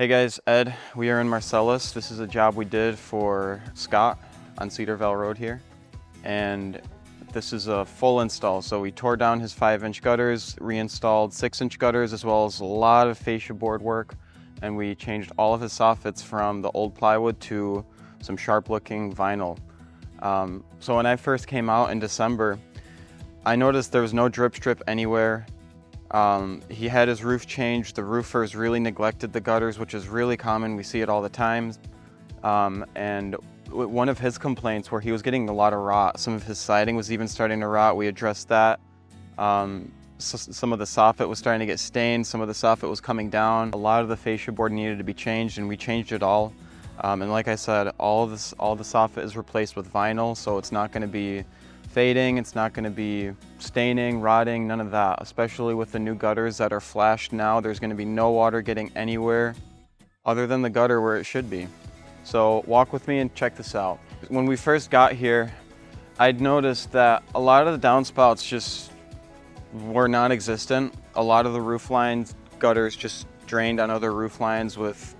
Hey guys, Ed. We are in Marcellus. This is a job we did for Scott on Cedar Vale Road here. And this is a full install. So we tore down his 5-inch gutters, reinstalled 6-inch gutters, as well as a lot of fascia board work. And we changed all of his soffits from the old plywood to some sharp looking vinyl. So when I first came out in December, I noticed there was no drip strip anywhere. He had his roof changed. The roofers really neglected the gutters, which is really common. We see it all the time. And one of his complaints where he was getting a lot of rot. Some of his siding was even starting to rot. We addressed that. Some of the soffit was starting to get stained. Some of the soffit was coming down. A lot of the fascia board needed to be changed, and we changed it all. And like I said, all the soffit is replaced with vinyl, so it's not going to be fading, it's not going to be staining, rotting, none of that. Especially with the new gutters that are flashed now, there's going to be no water getting anywhere other than the gutter where it should be. So walk with me and check this out. When we first got here, I'd noticed that a lot of the downspouts just were non-existent. A lot of the roof lines, gutters just drained on other roof lines with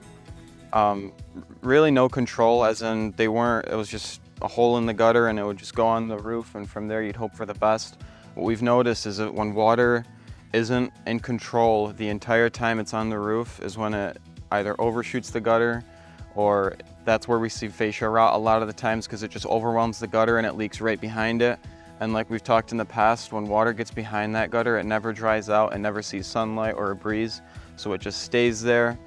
really no control, as in they weren't, it was just a hole in the gutter and it would just go on the roof, and from there you'd hope for the best. What we've noticed is that when water isn't in control the entire time it's on the roof is when it either overshoots the gutter, or that's where we see fascia rot a lot of the times, because it just overwhelms the gutter and it leaks right behind it. And like we've talked in the past, when water gets behind that gutter, it never dries out and never sees sunlight or a breeze, so it just stays there.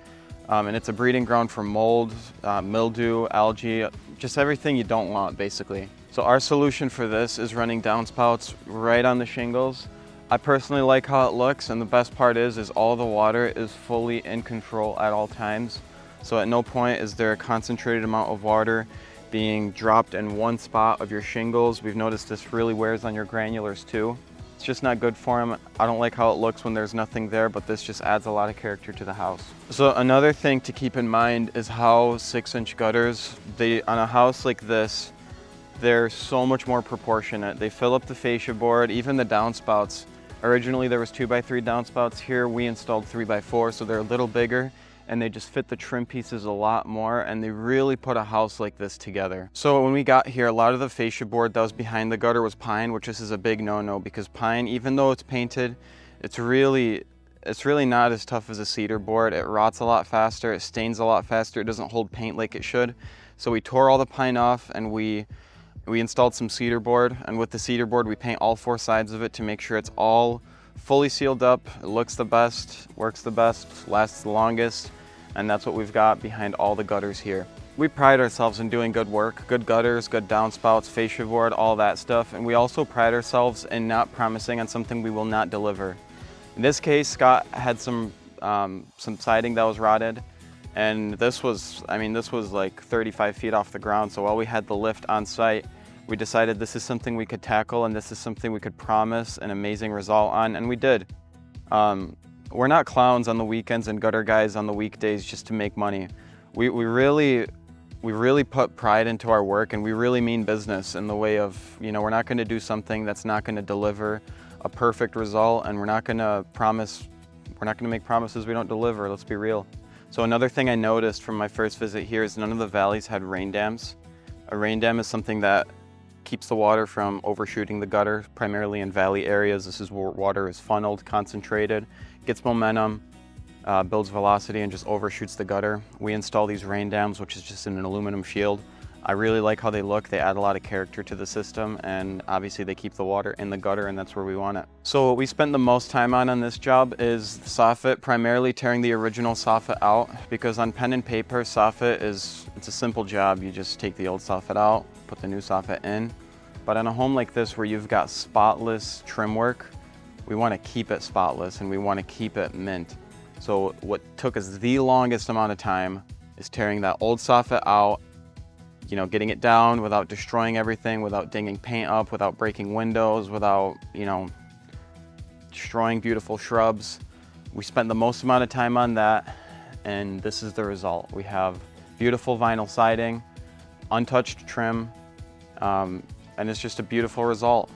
And it's a breeding ground for mold, mildew, algae, just everything you don't want, basically. So our solution for this is running downspouts right on the shingles. I personally like how it looks, and the best part is all the water is fully in control at all times. So at no point is there a concentrated amount of water being dropped in one spot of your shingles. We've noticed this really wears on your granulars too. It's just not good for them. I don't like how it looks when there's nothing there, but this just adds a lot of character to the house. So another thing to keep in mind is how 6-inch gutters, on a house like this, they're so much more proportionate. They fill up the fascia board, even the downspouts. Originally there was 2x3 downspouts. Here we installed 3x4, so they're a little bigger, and they just fit the trim pieces a lot more, and they really put a house like this together. So when we got here, a lot of the fascia board that was behind the gutter was pine, which this is a big no-no, because pine, even though it's painted, it's really not as tough as a cedar board. It rots a lot faster, it stains a lot faster, it doesn't hold paint like it should. So we tore all the pine off, and we installed some cedar board, and with the cedar board we paint all 4 sides of it to make sure it's all fully sealed up. It looks the best, works the best, lasts the longest, and that's what we've got behind all the gutters here. We pride ourselves in doing good work, good gutters, good downspouts, fascia board, all that stuff, and we also pride ourselves in not promising on something we will not deliver. In this case, Scott had some siding that was rotted, and this was like 35 feet off the ground, so while we had the lift on site, we decided this is something we could tackle, and this is something we could promise an amazing result on, and we did. We're not clowns on the weekends and gutter guys on the weekdays just to make money. We really put pride into our work, and we really mean business in the way of, we're not going to do something that's not going to deliver a perfect result, and we're not going to make promises we don't deliver. Let's be real. So another thing I noticed from my first visit here is none of the valleys had rain dams. A rain dam is something that keeps the water from overshooting the gutter, primarily in valley areas. This is where water is funneled, concentrated, gets momentum, builds velocity, and just overshoots the gutter. We install these rain dams, which is just an aluminum shield. I really like how they look. They add a lot of character to the system, and obviously they keep the water in the gutter, and that's where we want it. So what we spent the most time on this job is the soffit, primarily tearing the original soffit out, because on pen and paper, soffit it's a simple job. You just take the old soffit out, put the new soffit in. But on a home like this where you've got spotless trim work, we want to keep it spotless and we want to keep it mint. So what took us the longest amount of time is tearing that old soffit out, getting it down without destroying everything, without dinging paint up, without breaking windows, without, destroying beautiful shrubs. We spent the most amount of time on that, and this is the result. We have beautiful vinyl siding, untouched trim, and it's just a beautiful result.